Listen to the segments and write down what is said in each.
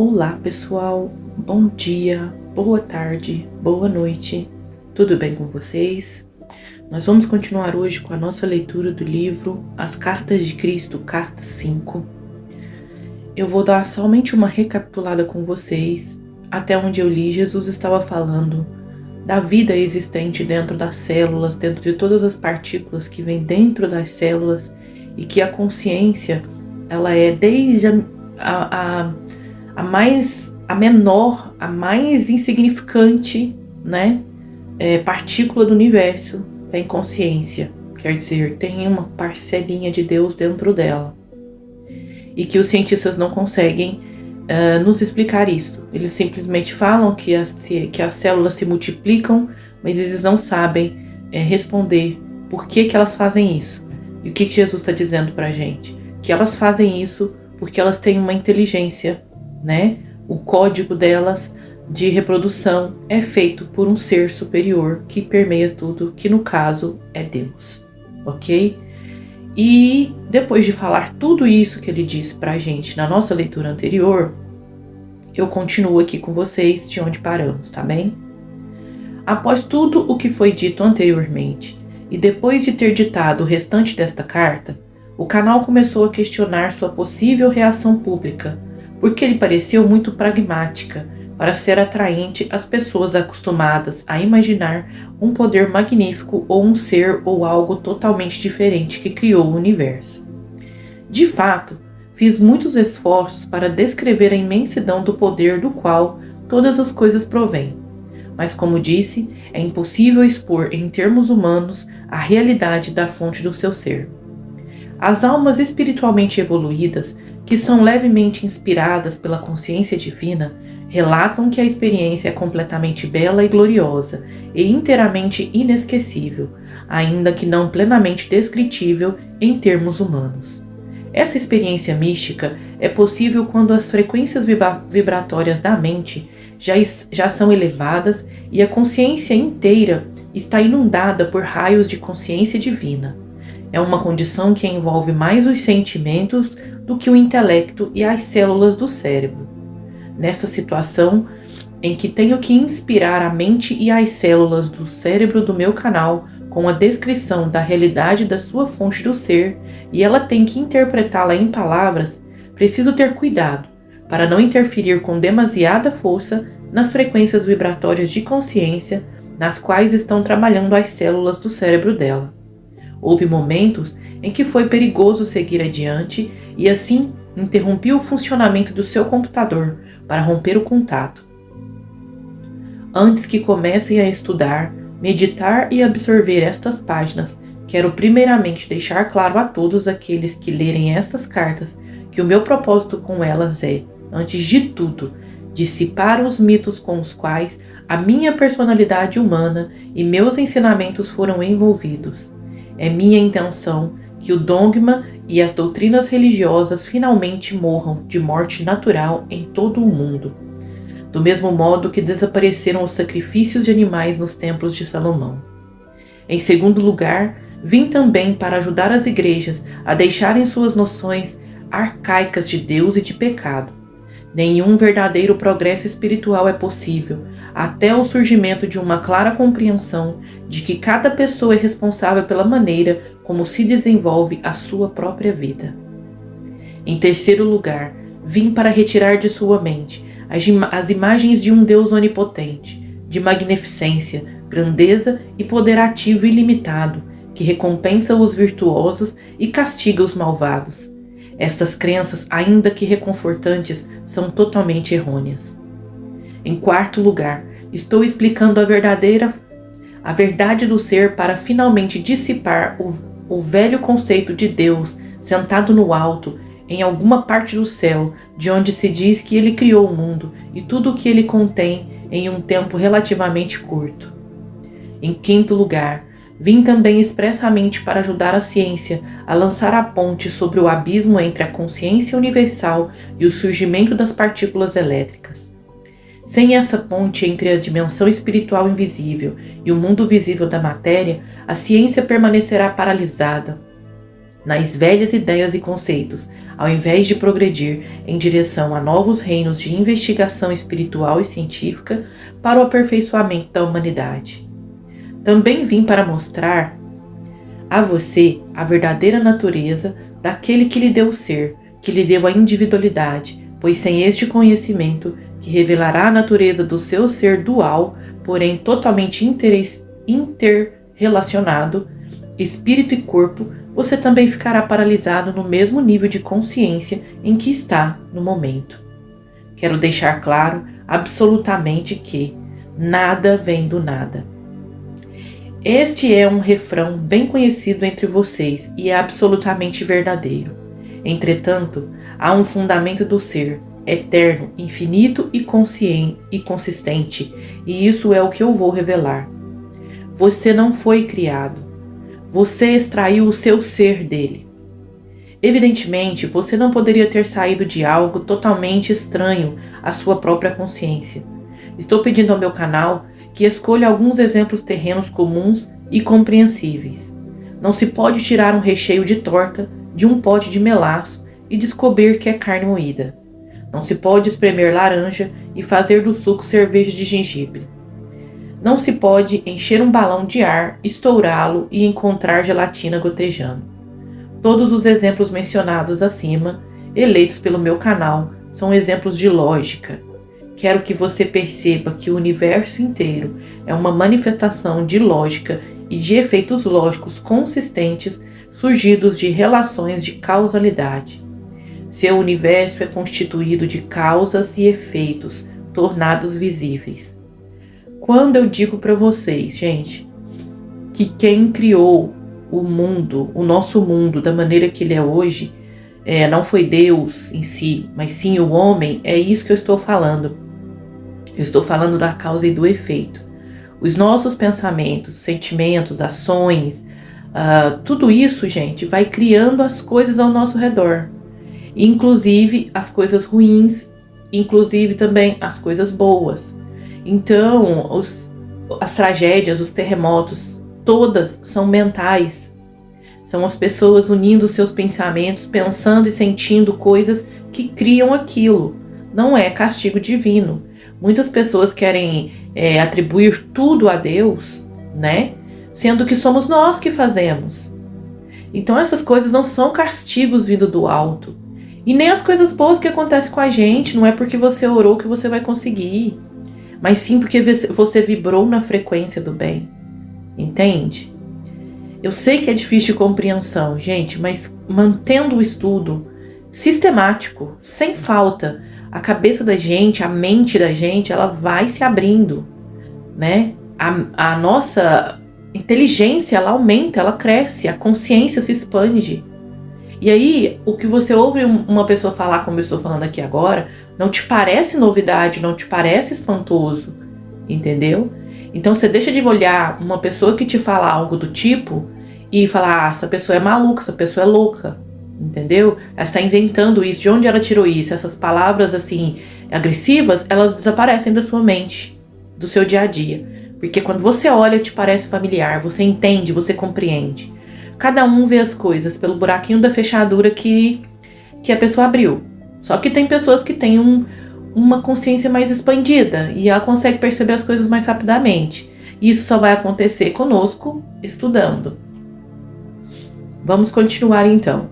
Olá pessoal, bom dia, boa tarde, boa noite, tudo bem com vocês? Nós vamos continuar hoje com a nossa leitura do livro As Cartas de Cristo, carta 5. Eu vou dar somente uma recapitulada com vocês. Até onde eu li, Jesus estava falando da vida existente dentro das células, dentro de todas as partículas que vêm dentro das células, e que a consciência, ela é desde a menor, a mais insignificante, né, partícula do universo tem consciência, quer dizer, tem uma parcelinha de Deus dentro dela, e que os cientistas não conseguem nos explicar isso. Eles simplesmente falam que as células se multiplicam, mas eles não sabem responder por que elas fazem isso. E o que Jesus está dizendo para a gente? Que elas fazem isso porque elas têm uma inteligência, né? O código delas de reprodução é feito por um ser superior que permeia tudo, que no caso é Deus, ok? E depois de falar tudo isso que ele disse pra gente na nossa leitura anterior, eu continuo aqui com vocês de onde paramos, tá bem? Após tudo o que foi dito anteriormente, e depois de ter ditado o restante desta carta, o canal começou a questionar sua possível reação pública, porque lhe pareceu muito pragmática para ser atraente às pessoas acostumadas a imaginar um poder magnífico ou um ser ou algo totalmente diferente que criou o universo. De fato, fiz muitos esforços para descrever a imensidão do poder do qual todas as coisas provêm, mas como disse, é impossível expor em termos humanos a realidade da fonte do seu ser. As almas espiritualmente evoluídas, que são levemente inspiradas pela consciência divina, relatam que a experiência é completamente bela e gloriosa e inteiramente inesquecível, ainda que não plenamente descritível em termos humanos. Essa experiência mística é possível quando as frequências vibratórias da mente já são elevadas e a consciência inteira está inundada por raios de consciência divina. É uma condição que envolve mais os sentimentos do que o intelecto e as células do cérebro. Nessa situação, em que tenho que inspirar a mente e as células do cérebro do meu canal com a descrição da realidade da sua fonte do ser, e ela tem que interpretá-la em palavras, preciso ter cuidado para não interferir com demasiada força nas frequências vibratórias de consciência nas quais estão trabalhando as células do cérebro dela. Houve momentos em que foi perigoso seguir adiante e assim interrompi o funcionamento do seu computador para romper o contato. Antes que comecem a estudar, meditar e absorver estas páginas, quero primeiramente deixar claro a todos aqueles que lerem estas cartas que o meu propósito com elas é, antes de tudo, dissipar os mitos com os quais a minha personalidade humana e meus ensinamentos foram envolvidos. É minha intenção que o dogma e as doutrinas religiosas finalmente morram de morte natural em todo o mundo, do mesmo modo que desapareceram os sacrifícios de animais nos templos de Salomão. Em segundo lugar, vim também para ajudar as igrejas a deixarem suas noções arcaicas de Deus e de pecado. Nenhum verdadeiro progresso espiritual é possível até o surgimento de uma clara compreensão de que cada pessoa é responsável pela maneira como se desenvolve a sua própria vida. Em terceiro lugar, vim para retirar de sua mente as imagens de um Deus onipotente, de magnificência, grandeza e poder ativo ilimitado, que recompensa os virtuosos e castiga os malvados. Estas crenças, ainda que reconfortantes, são totalmente errôneas. Em quarto lugar, estou explicando a verdade do ser para finalmente dissipar o velho conceito de Deus sentado no alto, em alguma parte do céu, de onde se diz que ele criou o mundo e tudo o que ele contém em um tempo relativamente curto. Em quinto lugar, vim também expressamente para ajudar a ciência a lançar a ponte sobre o abismo entre a consciência universal e o surgimento das partículas elétricas. Sem essa ponte entre a dimensão espiritual invisível e o mundo visível da matéria, a ciência permanecerá paralisada. nas velhas ideias e conceitos, ao invés de progredir em direção a novos reinos de investigação espiritual e científica para o aperfeiçoamento da humanidade. Também vim para mostrar a você a verdadeira natureza daquele que lhe deu o ser, que lhe deu a individualidade, pois sem este conhecimento, que revelará a natureza do seu ser dual, porém totalmente interrelacionado, espírito e corpo, você também ficará paralisado no mesmo nível de consciência em que está no momento. Quero deixar claro absolutamente que nada vem do nada. Este é um refrão bem conhecido entre vocês e é absolutamente verdadeiro. Entretanto, há um fundamento do ser, eterno, infinito e consciente e consistente, e isso é o que eu vou revelar. Você não foi criado. Você extraiu o seu ser dele. Evidentemente, você não poderia ter saído de algo totalmente estranho à sua própria consciência. Estou pedindo ao meu canal que escolha alguns exemplos terrenos comuns e compreensíveis. Não se pode tirar um recheio de torta de um pote de melaço e descobrir que é carne moída. Não se pode espremer laranja e fazer do suco cerveja de gengibre. Não se pode encher um balão de ar, estourá-lo e encontrar gelatina gotejando. Todos os exemplos mencionados acima, eleitos pelo meu canal, são exemplos de lógica. Quero que você perceba que o universo inteiro é uma manifestação de lógica e de efeitos lógicos consistentes surgidos de relações de causalidade. Seu universo é constituído de causas e efeitos tornados visíveis. Quando eu digo para vocês, gente, que quem criou o mundo, o nosso mundo, da maneira que ele é hoje, não foi Deus em si, mas sim o homem, é isso que eu estou falando. Eu estou falando da causa e do efeito. Os nossos pensamentos, sentimentos, ações, tudo isso, gente, vai criando as coisas ao nosso redor. Inclusive as coisas ruins, inclusive também as coisas boas. Então, as tragédias, os terremotos, todas são mentais. São as pessoas unindo seus pensamentos, pensando e sentindo coisas que criam aquilo. Não é castigo divino. Muitas pessoas querem atribuir tudo a Deus, né? Sendo que somos nós que fazemos. Então essas coisas não são castigos vindo do alto. E nem as coisas boas que acontecem com a gente, não é porque você orou que você vai conseguir. Mas sim porque você vibrou na frequência do bem. Entende? Eu sei que é difícil de compreensão, gente, mas mantendo o estudo sistemático, sem falta, a cabeça da gente, a mente da gente, ela vai se abrindo, né? A nossa inteligência, ela aumenta, ela cresce, a consciência se expande. E aí, o que você ouve uma pessoa falar, como eu estou falando aqui agora, não te parece novidade, não te parece espantoso, entendeu? Então você deixa de olhar uma pessoa que te fala algo do tipo e falar, essa pessoa é maluca, essa pessoa é louca, entendeu? Ela está inventando isso, de onde ela tirou isso? Essas palavras assim, agressivas, elas desaparecem da sua mente, do seu dia a dia. Porque quando você olha, te parece familiar, você entende, você compreende. Cada um vê as coisas pelo buraquinho da fechadura que a pessoa abriu. Só que tem pessoas que têm uma consciência mais expandida e ela consegue perceber as coisas mais rapidamente. Isso só vai acontecer conosco estudando. Vamos continuar então.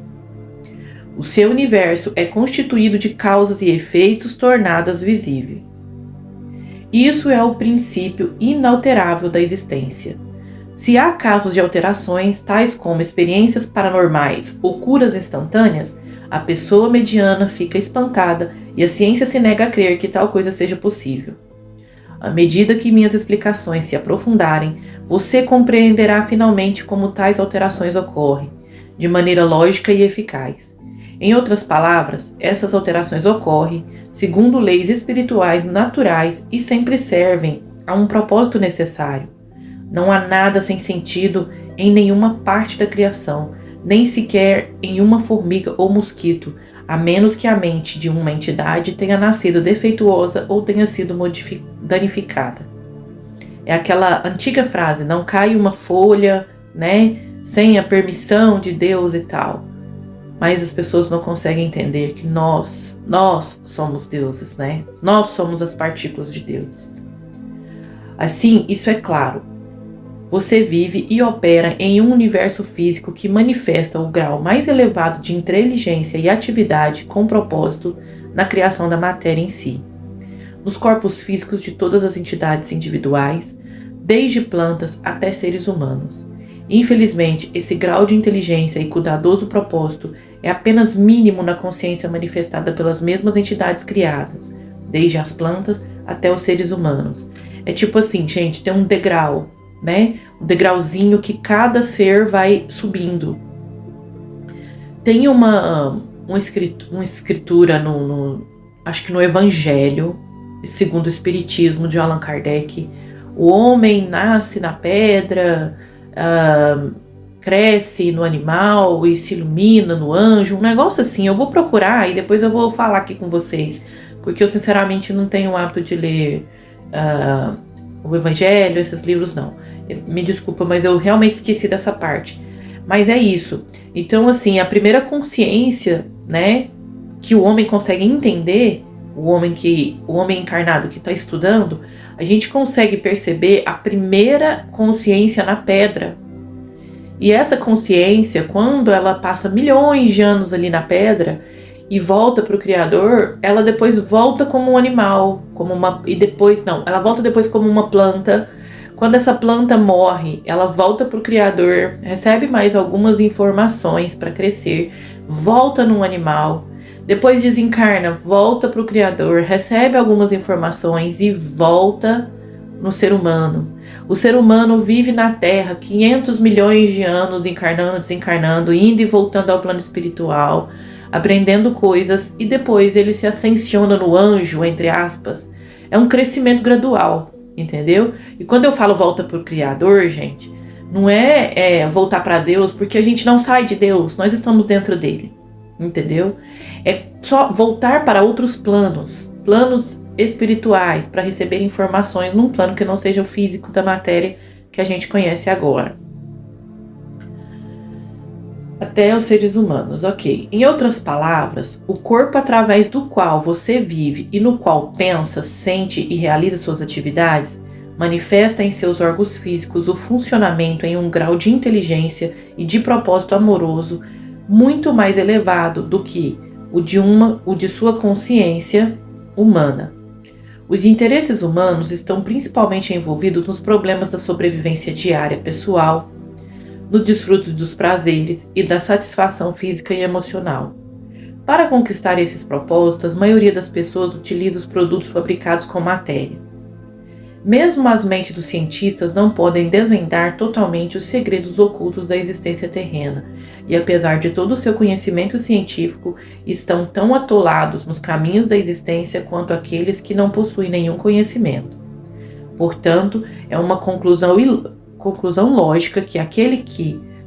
O seu universo é constituído de causas e efeitos tornadas visíveis. Isso é o princípio inalterável da existência. Se há casos de alterações, tais como experiências paranormais ou curas instantâneas, a pessoa mediana fica espantada e a ciência se nega a crer que tal coisa seja possível. À medida que minhas explicações se aprofundarem, você compreenderá finalmente como tais alterações ocorrem, de maneira lógica e eficaz. Em outras palavras, essas alterações ocorrem segundo leis espirituais naturais e sempre servem a um propósito necessário. Não há nada sem sentido em nenhuma parte da criação, nem sequer em uma formiga ou mosquito, a menos que a mente de uma entidade tenha nascido defeituosa ou tenha sido danificada. É aquela antiga frase, não cai uma folha, né, sem a permissão de Deus e tal. Mas as pessoas não conseguem entender que nós somos deuses, né? Nós somos as partículas de Deus. Assim, isso é claro. Você vive e opera em um universo físico que manifesta o grau mais elevado de inteligência e atividade com propósito na criação da matéria em si. Nos corpos físicos de todas as entidades individuais, desde plantas até seres humanos. Infelizmente, esse grau de inteligência e cuidadoso propósito é apenas mínimo na consciência manifestada pelas mesmas entidades criadas, desde as plantas até os seres humanos. É tipo assim, gente, tem um degrau, né? Um degrauzinho que cada ser vai subindo. Tem uma escritura acho que no Evangelho, segundo o Espiritismo de Allan Kardec. O homem nasce na pedra, cresce no animal e se ilumina no anjo, um negócio assim. Eu vou procurar e depois eu vou falar aqui com vocês, porque eu sinceramente não tenho o hábito de ler o Evangelho, esses livros não. Me desculpa, mas eu realmente esqueci dessa parte. Mas é isso. Então, assim, a primeira consciência, né, que o homem consegue entender, o homem encarnado que está estudando, a gente consegue perceber a primeira consciência na pedra. E essa consciência, quando ela passa milhões de anos ali na pedra e volta para o Criador, ela depois volta como um animal, ela volta depois como uma planta. Quando essa planta morre, ela volta para o Criador, recebe mais algumas informações para crescer, volta num animal, depois desencarna, volta para o Criador, recebe algumas informações e volta no ser humano. O ser humano vive na Terra 500 milhões de anos, encarnando, desencarnando, indo e voltando ao plano espiritual, aprendendo coisas, e depois ele se ascensiona no anjo, entre aspas. É um crescimento gradual, entendeu? E quando eu falo volta para o Criador, gente, não é voltar para Deus, porque a gente não sai de Deus, nós estamos dentro dele, entendeu? É só voltar para outros planos espirituais, para receber informações num plano que não seja o físico da matéria que a gente conhece agora. Até os seres humanos, ok. Em outras palavras, o corpo através do qual você vive e no qual pensa, sente e realiza suas atividades, manifesta em seus órgãos físicos o funcionamento em um grau de inteligência e de propósito amoroso muito mais elevado do que o de sua consciência humana. Os interesses humanos estão principalmente envolvidos nos problemas da sobrevivência diária pessoal, no desfruto dos prazeres e da satisfação física e emocional. Para conquistar esses propósitos, a maioria das pessoas utiliza os produtos fabricados com matéria. Mesmo as mentes dos cientistas não podem desvendar totalmente os segredos ocultos da existência terrena, e apesar de todo o seu conhecimento científico, estão tão atolados nos caminhos da existência quanto aqueles que não possuem nenhum conhecimento. Portanto, é uma conclusão lógica que aquele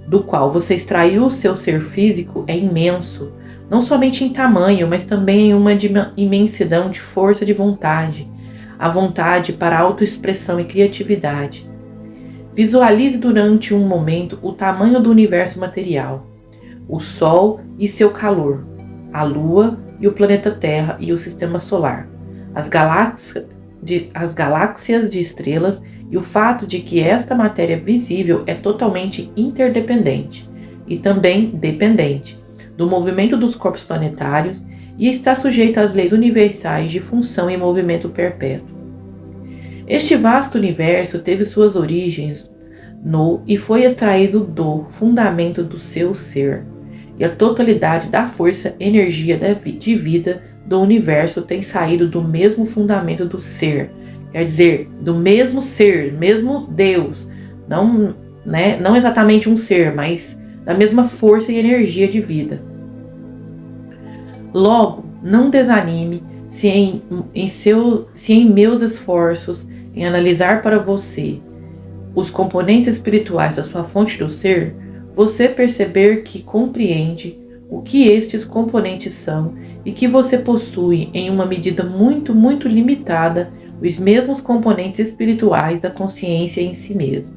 do qual você extraiu o seu ser físico é imenso, não somente em tamanho, mas também em uma imensidão de força de vontade, a vontade para autoexpressão e criatividade. Visualize durante um momento o tamanho do universo material, o Sol e seu calor, a Lua e o planeta Terra e o Sistema Solar, as galáxias de estrelas e o fato de que esta matéria visível é totalmente interdependente e também dependente do movimento dos corpos planetários e está sujeita às leis universais de função e movimento perpétuo. Este vasto universo teve suas origens e foi extraído do fundamento do seu ser, e a totalidade da força, energia de vida do universo tem saído do mesmo fundamento do ser, quer dizer, do mesmo ser, mesmo Deus, não exatamente um ser, mas da mesma força e energia de vida. Logo, não desanime se em meus esforços em analisar para você os componentes espirituais da sua fonte do ser, você perceber que compreende o que estes componentes são e que você possui em uma medida muito, muito limitada os mesmos componentes espirituais da consciência em si mesmo.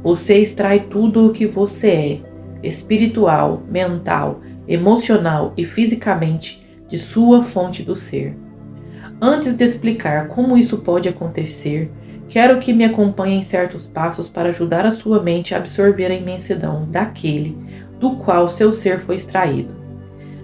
Você extrai tudo o que você é, espiritual, mental, emocional e fisicamente, de sua fonte do ser. Antes de explicar como isso pode acontecer, quero que me acompanhe em certos passos para ajudar a sua mente a absorver a imensidão daquele do qual seu ser foi extraído.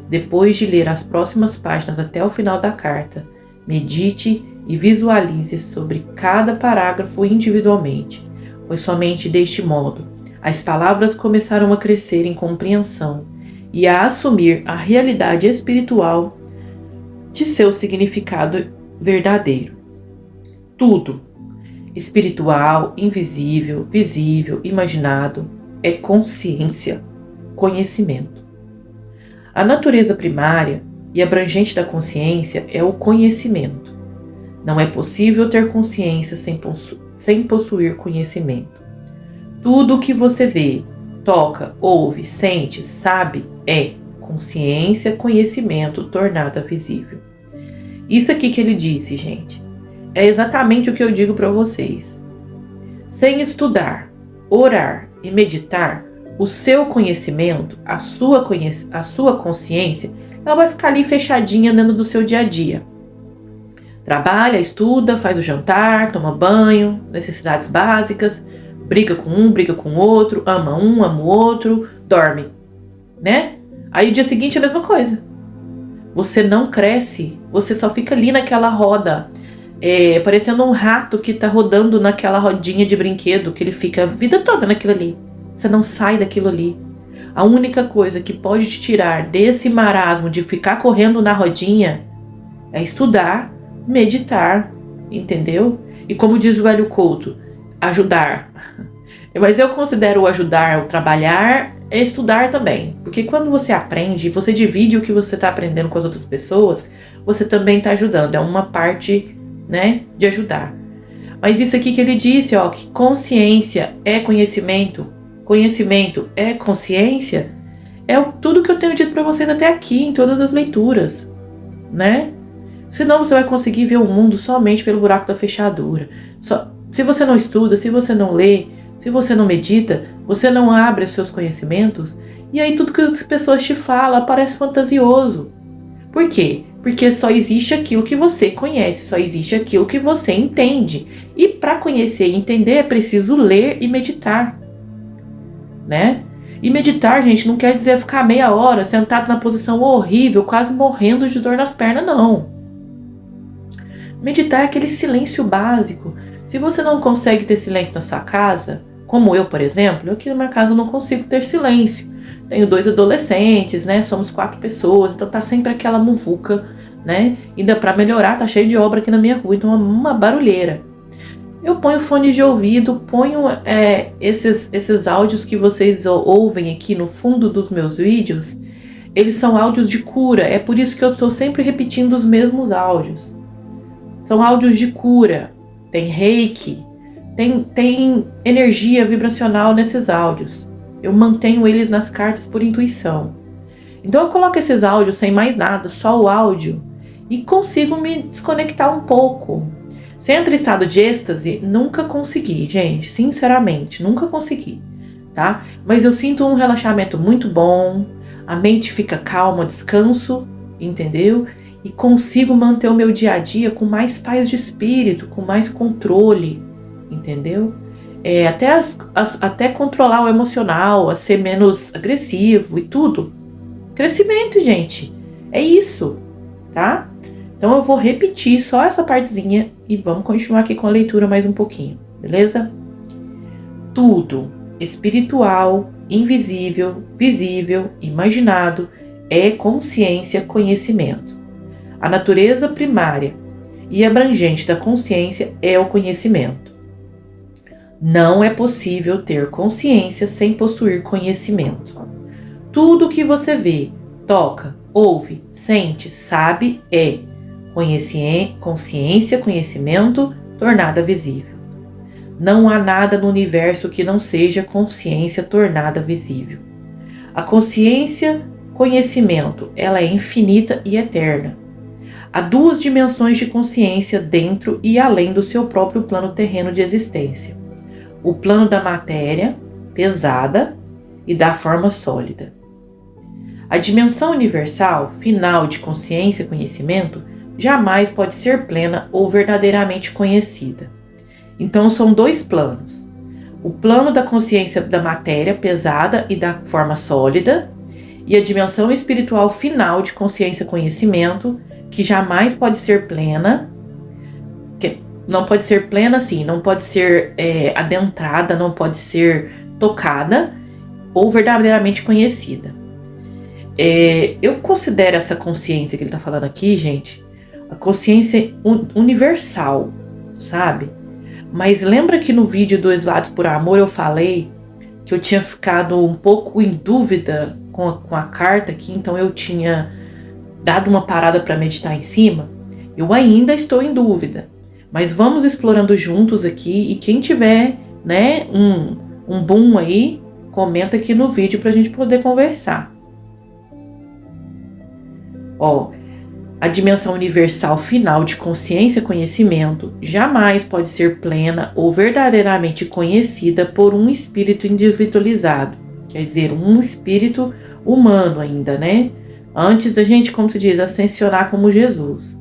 Depois de ler as próximas páginas até o final da carta, medite e visualize sobre cada parágrafo individualmente, pois somente deste modo as palavras começarão a crescer em compreensão e a assumir a realidade espiritual de seu significado verdadeiro. Tudo, espiritual, invisível, visível, imaginado, é consciência, conhecimento. A natureza primária e abrangente da consciência é o conhecimento. Não é possível ter consciência sem possuir conhecimento. Tudo o que você vê, toca, ouve, sente, sabe é consciência, conhecimento tornada visível. Isso aqui que ele disse, gente, é exatamente o que eu digo para vocês. Sem estudar, orar e meditar, o seu conhecimento, a sua consciência, ela vai ficar ali fechadinha dentro do seu dia a dia. Trabalha, estuda, faz o jantar, toma banho, necessidades básicas, briga com um, briga com o outro, ama o outro, dorme, né? Aí o dia seguinte é a mesma coisa. Você não cresce, você só fica ali naquela roda, parecendo um rato que tá rodando naquela rodinha de brinquedo, que ele fica a vida toda naquilo ali. Você não sai daquilo ali. A única coisa que pode te tirar desse marasmo de ficar correndo na rodinha é estudar, meditar, entendeu? E como diz o velho Couto, ajudar. Mas eu considero o ajudar, o trabalhar, é estudar também. Porque quando você aprende, você divide o que você está aprendendo com as outras pessoas, você também está ajudando. É uma parte, né, de ajudar. Mas isso aqui que ele disse, ó, que consciência é conhecimento, conhecimento é consciência, é tudo que eu tenho dito para vocês até aqui, em todas as leituras, né? Senão você vai conseguir ver o mundo somente pelo buraco da fechadura. Se você não estuda, se você não lê, se você não medita, você não abre os seus conhecimentos, e aí tudo que as pessoas te falam parece fantasioso. Por quê? Porque só existe aquilo que você conhece, só existe aquilo que você entende. E para conhecer e entender é preciso ler e meditar, né? E meditar, gente, não quer dizer ficar meia hora sentado na posição horrível, quase morrendo de dor nas pernas, não. Meditar é aquele silêncio básico. Se você não consegue ter silêncio na sua casa, como eu, por exemplo, aqui na minha casa eu não consigo ter silêncio. Tenho 2 adolescentes, né? Somos 4 pessoas, então tá sempre aquela muvuca, né? Ainda pra melhorar, tá cheio de obra aqui na minha rua, então é uma barulheira. Eu ponho fones de ouvido, ponho esses áudios que vocês ouvem aqui no fundo dos meus vídeos, eles são áudios de cura, é por isso que eu estou sempre repetindo os mesmos áudios. São áudios de cura, tem reiki, tem energia vibracional nesses áudios. Eu mantenho eles nas cartas por intuição. Então eu coloco esses áudios sem mais nada, só o áudio, e consigo me desconectar um pouco. Sem entrar em estado de êxtase, nunca consegui, gente, sinceramente, nunca consegui, tá? Mas eu sinto um relaxamento muito bom, a mente fica calma, descanso, entendeu? E consigo manter o meu dia a dia com mais paz de espírito, com mais controle, entendeu? Até controlar o emocional, a ser menos agressivo e tudo. Crescimento, gente, é isso, tá? Então eu vou repetir só essa partezinha e vamos continuar aqui com a leitura mais um pouquinho, beleza? Tudo, espiritual, invisível, visível, imaginado, é consciência, conhecimento. A natureza primária e abrangente da consciência é o conhecimento. Não é possível ter consciência sem possuir conhecimento. Tudo o que você vê, toca, ouve, sente, sabe é consciência, conhecimento, tornada visível. Não há nada no universo que não seja consciência tornada visível. A consciência, conhecimento, ela é infinita e eterna. Há 2 dimensões de consciência dentro e além do seu próprio plano terreno de existência. o plano da matéria pesada e da forma sólida. A dimensão universal, final de consciência e conhecimento, jamais pode ser plena ou verdadeiramente conhecida. Então são dois planos. O plano da consciência da matéria pesada e da forma sólida, e a dimensão espiritual final de consciência e conhecimento, que jamais pode ser plena, que não pode ser plena assim, não pode ser adentrada, não pode ser tocada ou verdadeiramente conhecida. Eu considero essa consciência que ele está falando aqui, gente, a consciência universal, sabe? Mas lembra que no vídeo do Exilados por Amor eu falei que eu tinha ficado um pouco em dúvida com a carta aqui, então eu tinha dado uma parada para meditar em cima? Eu ainda estou em dúvida, mas vamos explorando juntos aqui, e quem tiver, né, um boom aí, comenta aqui no vídeo para a gente poder conversar. A dimensão universal final de consciência e conhecimento jamais pode ser plena ou verdadeiramente conhecida por um espírito individualizado, quer dizer, um espírito humano ainda, né? Antes da gente, como se diz, ascensionar como Jesus.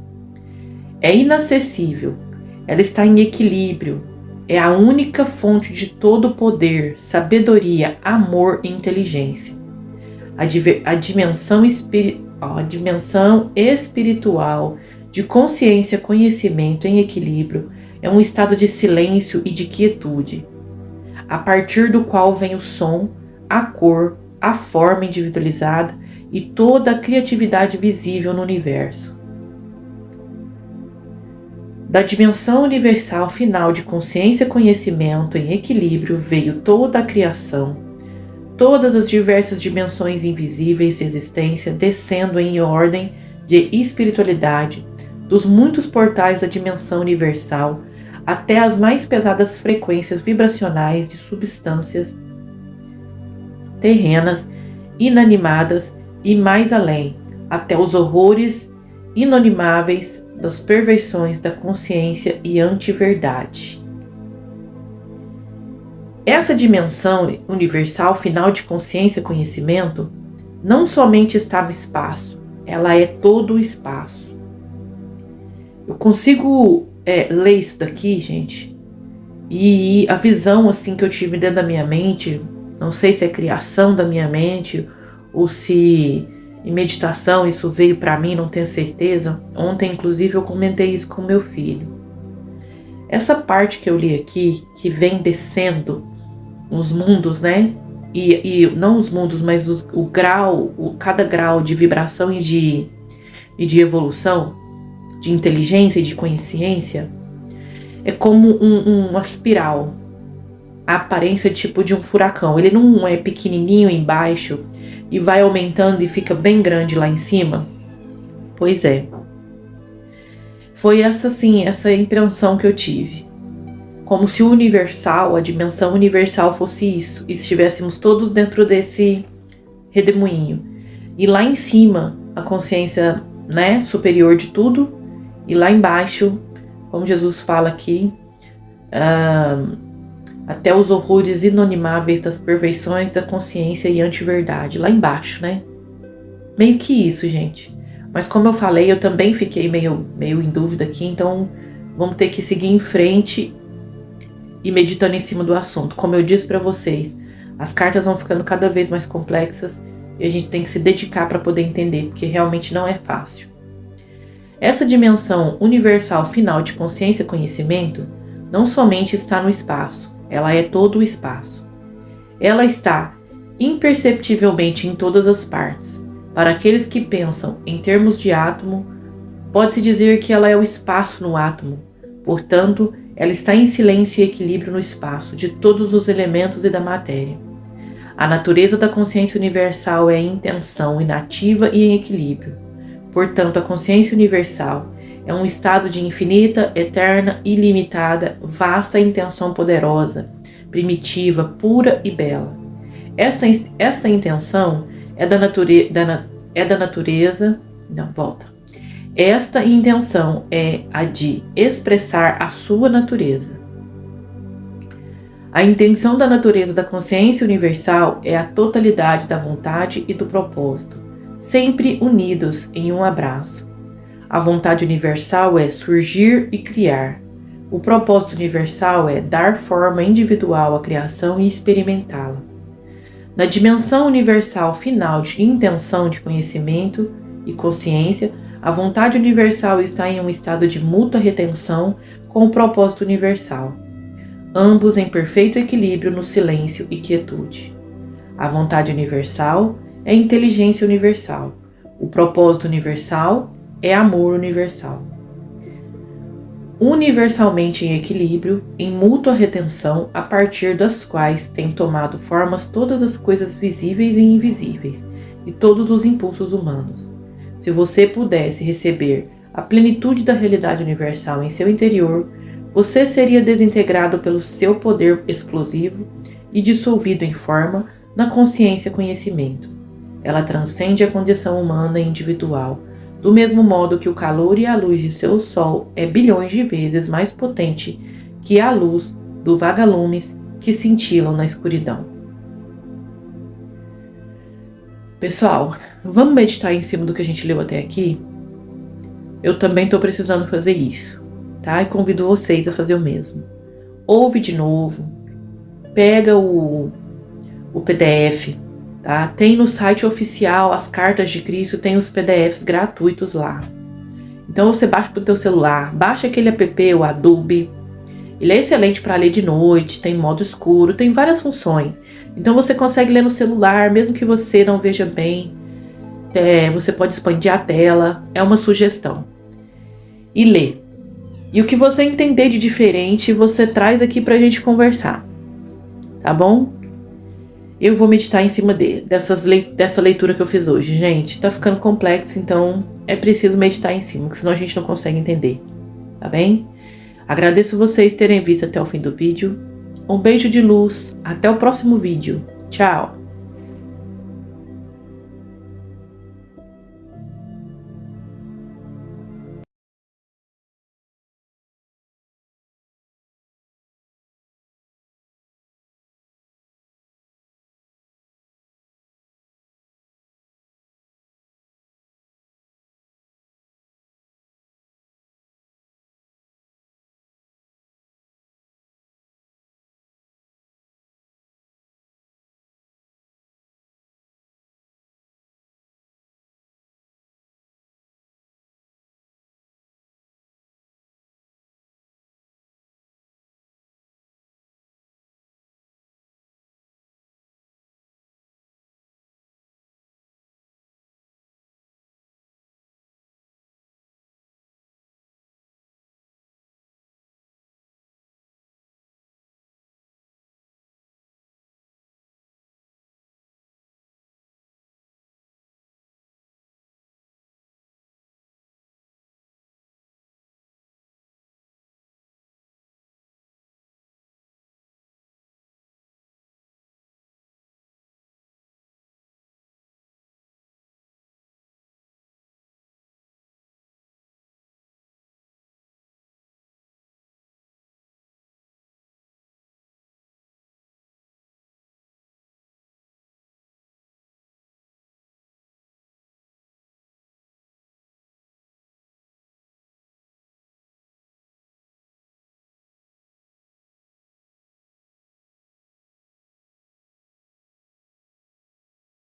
É inacessível, ela está em equilíbrio, é a única fonte de todo poder, sabedoria, amor e inteligência. A dimensão espiritual de consciência, conhecimento em equilíbrio é um estado de silêncio e de quietude, a partir do qual vem o som, a cor, a forma individualizada e toda a criatividade visível no universo. Da dimensão universal final de consciência e conhecimento em equilíbrio veio toda a criação, todas as diversas dimensões invisíveis de existência descendo em ordem de espiritualidade, dos muitos portais da dimensão universal até as mais pesadas frequências vibracionais de substâncias terrenas, inanimadas e mais além, até os horrores inanimáveis das perversões da consciência e antiverdade. Essa dimensão universal final de consciência e conhecimento não somente está no espaço, ela é todo o espaço. Eu consigo ler isso daqui, gente, e a visão assim que eu tive dentro da minha mente, não sei se é criação da minha mente ou se em meditação isso veio para mim, não tenho certeza. Ontem, inclusive, eu comentei isso com meu filho. Essa parte que eu li aqui, que vem descendo os mundos, né? E não os mundos, mas cada grau de vibração e de evolução, de inteligência e de consciência, é como uma espiral. A aparência tipo de um furacão. Ele não é pequenininho embaixo e vai aumentando e fica bem grande lá em cima. Pois é. Foi essa impressão que eu tive. Como se o universal, a dimensão universal fosse isso. E estivéssemos todos dentro desse redemoinho. E lá em cima, a consciência, né, superior de tudo. E lá embaixo, como Jesus fala aqui, até os horrores inanimáveis das perversões da consciência e antiverdade. Lá embaixo, né? Meio que isso, gente. Mas como eu falei, eu também fiquei meio em dúvida aqui, então vamos ter que seguir em frente e meditando em cima do assunto. Como eu disse para vocês, as cartas vão ficando cada vez mais complexas e a gente tem que se dedicar para poder entender, porque realmente não é fácil. Essa dimensão universal final de consciência e conhecimento não somente está no espaço, ela é todo o espaço. Ela está imperceptivelmente em todas as partes. Para aqueles que pensam em termos de átomo, pode-se dizer que ela é o espaço no átomo. Portanto, ela está em silêncio e equilíbrio no espaço de todos os elementos e da matéria. A natureza da consciência universal é intenção, inativa e em equilíbrio. Portanto, a consciência universal é um estado de infinita, eterna, ilimitada, vasta intenção poderosa, primitiva, pura e bela. Esta intenção Esta intenção é a de expressar a sua natureza. A intenção da natureza da consciência universal é a totalidade da vontade e do propósito, sempre unidos em um abraço. A vontade universal é surgir e criar. O propósito universal é dar forma individual à criação e experimentá-la. Na dimensão universal final de intenção de conhecimento e consciência, a vontade universal está em um estado de mútua retenção com o propósito universal, ambos em perfeito equilíbrio no silêncio e quietude. A vontade universal é inteligência universal. O propósito universal é amor universal. Universalmente em equilíbrio, em mútua retenção, a partir das quais têm tomado formas todas as coisas visíveis e invisíveis, e todos os impulsos humanos. Se você pudesse receber a plenitude da realidade universal em seu interior, você seria desintegrado pelo seu poder explosivo e dissolvido em forma na consciência-conhecimento. Ela transcende a condição humana e individual, do mesmo modo que o calor e a luz de seu sol é bilhões de vezes mais potente que a luz do vagalumes que cintilam na escuridão. Pessoal, vamos meditar em cima do que a gente leu até aqui? Eu também estou precisando fazer isso, tá? E convido vocês a fazer o mesmo. Ouve de novo, pega o PDF, tá? Tem no site oficial as cartas de Cristo, tem os PDFs gratuitos lá. Então você baixa pro teu celular, baixa aquele app, o Adobe. Ele é excelente para ler de noite, tem modo escuro, tem várias funções. Então você consegue ler no celular, mesmo que você não veja bem. Você pode expandir a tela, é uma sugestão. E lê. E o que você entender de diferente, você traz aqui pra gente conversar. Tá bom? Eu vou meditar em cima dessa leitura que eu fiz hoje, gente. Tá ficando complexo, então é preciso meditar em cima, porque senão a gente não consegue entender. Tá bem? Agradeço vocês terem visto até o fim do vídeo. Um beijo de luz. Até o próximo vídeo. Tchau!